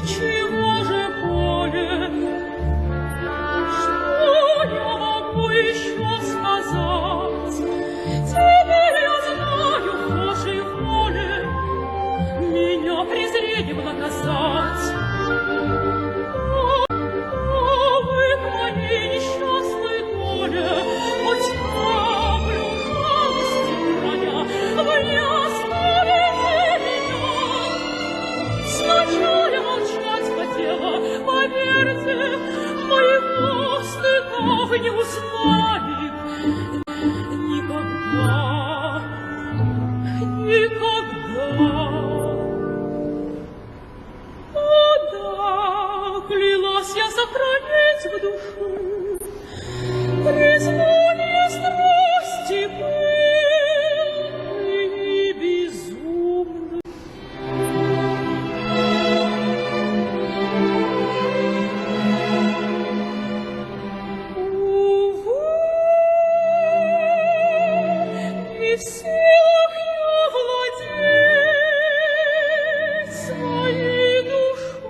чего же более? Что я могу еще сказать? Теперь я знаю в Божьей воле меня презрением наказать. А вы к моей несчастной доле хоть каплю жалости моя, вы не оставите меня. Сначала молчать хотела, поверьте, моего стыда не узнает никогда, никогда. О да, клялась я сохранить в душу признание страсти пылкой и безумной. Увы, не в силах я владеть своей душой.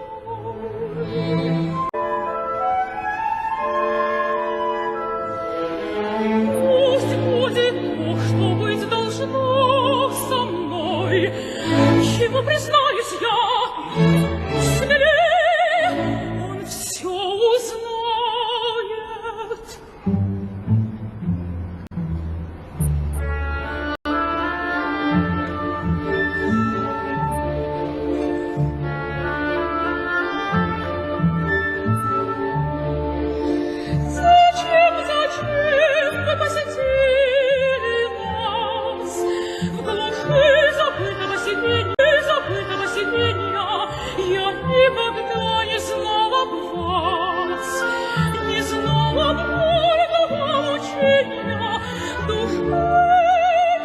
Пусть будет то, что быть должно со мной, чему признаюсь я, смелее он все узнает. Зачем вы посетили нас в глуши забытого сиденья? Я никогда не знала б вас, не знала б горького мучения души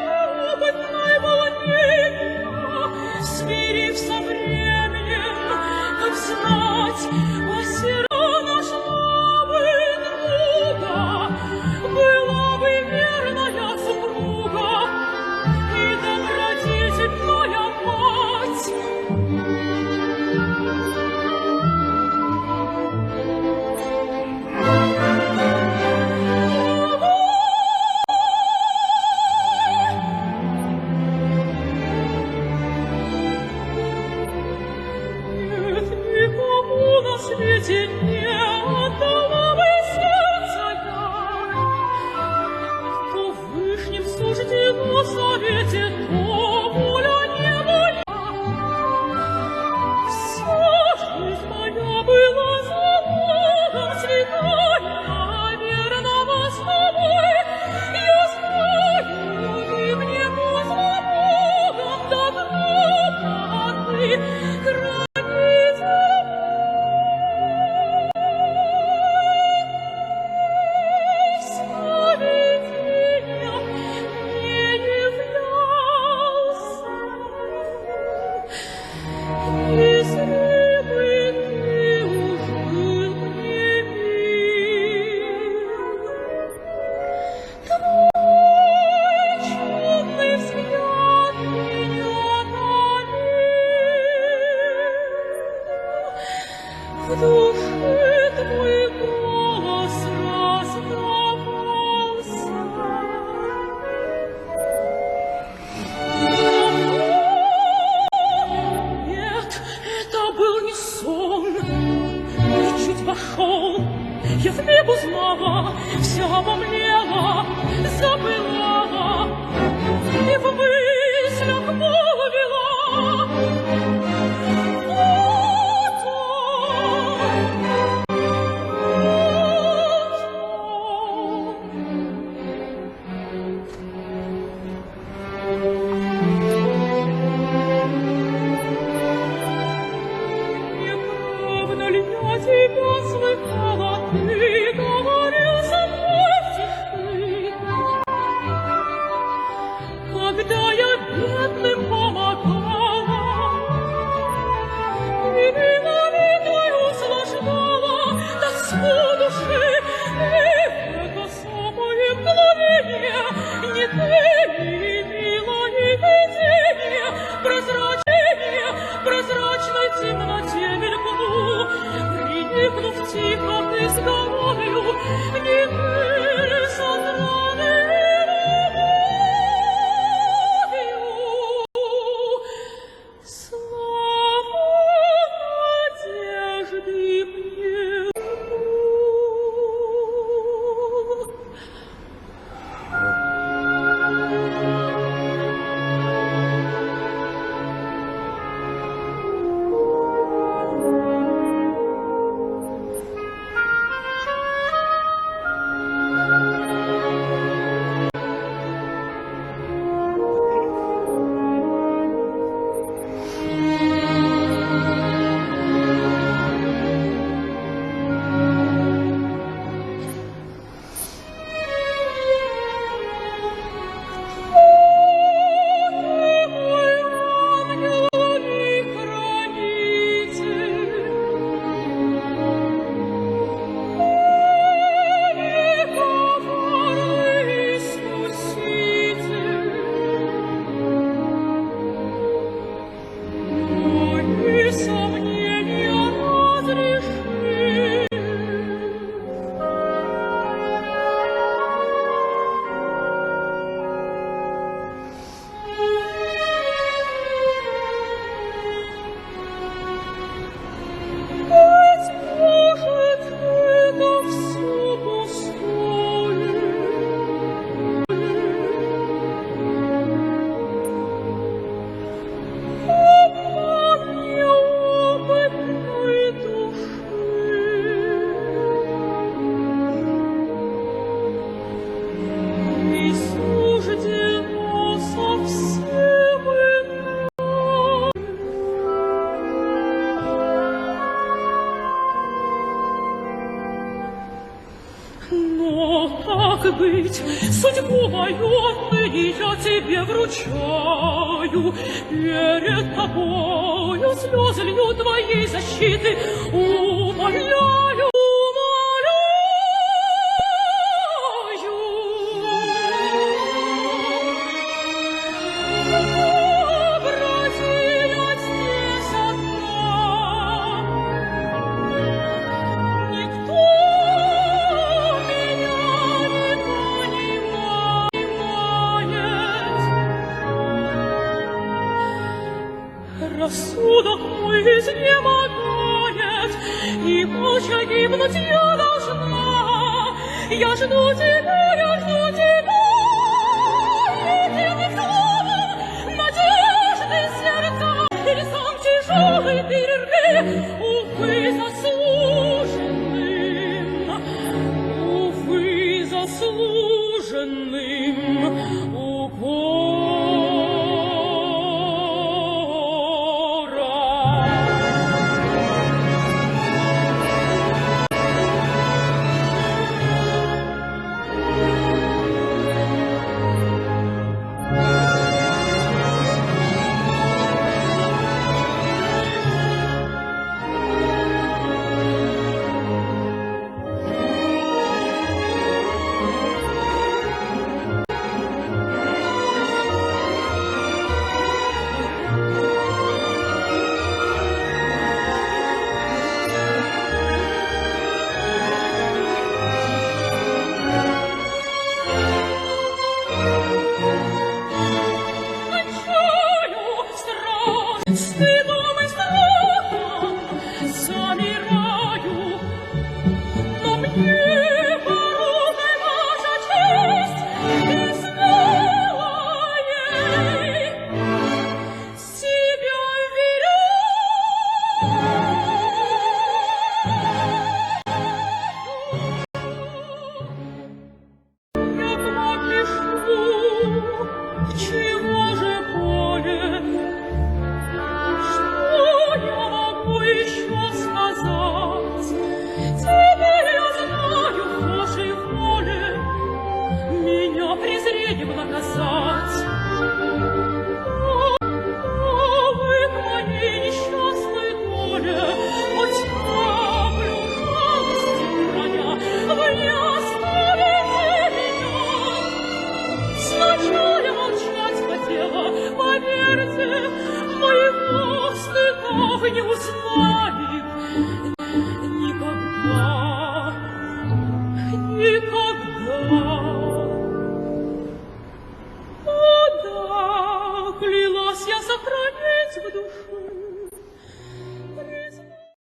неопытной волнения, смирив со временем, как знать, осера нашла бы друга, была бы верная супруга и добродетельная мать. Нет никому на свете не отдала бы сердца я, кто в вышнем суждено совете, то воля не моя. Вся жизнь моя была залогом свидания верного с тобой. Я знаю, ты мне по заботам доброты хранитель. Сновидения не являлся, если бы ты уж был мне мил. Твой чудный взгляд меня налил, в душе твой голос раздавался. Нет, это был не сон. И чуть вошел, я вмиг узнала, вся обомлела, запылала и в мыслях молвила: вот он, неправда ли я тебя слыхала, ты говорил со мной стихи, когда я бедным помогала и молитвой услаждала тоску души, и это самое мгновение не ты ли милое видение, прозрачной темноте мелькнуло. быть, судьбу мою отныне я тебе вручаю. Перед тобою слезы лью твоей защиты, умоляю, умоляю. Обратилась здесь одна, никто меня не понимает. Рассудок мой изнемогает, и молча гибнуть я должна. Я жду тебя, я жду тебя, единым словом надежды сердца. Или сам тяжелый перерви, увы, заслуженным укором. Стыдом и страхом замираю, но мне порукой ваша честь и смело ей себя вверяю. Я так и жду, чего же более. Я могу еще сказать, теперь я знаю в Божьей воле меня презрением наказать. Вы к моей несчастной доле, хоть каплю жалости храня, вы не оставите меня. Сначала я молчать хотела, поверьте, моего стыда вы не узнает никогда, никогда. О да, клялась я сохранить в душе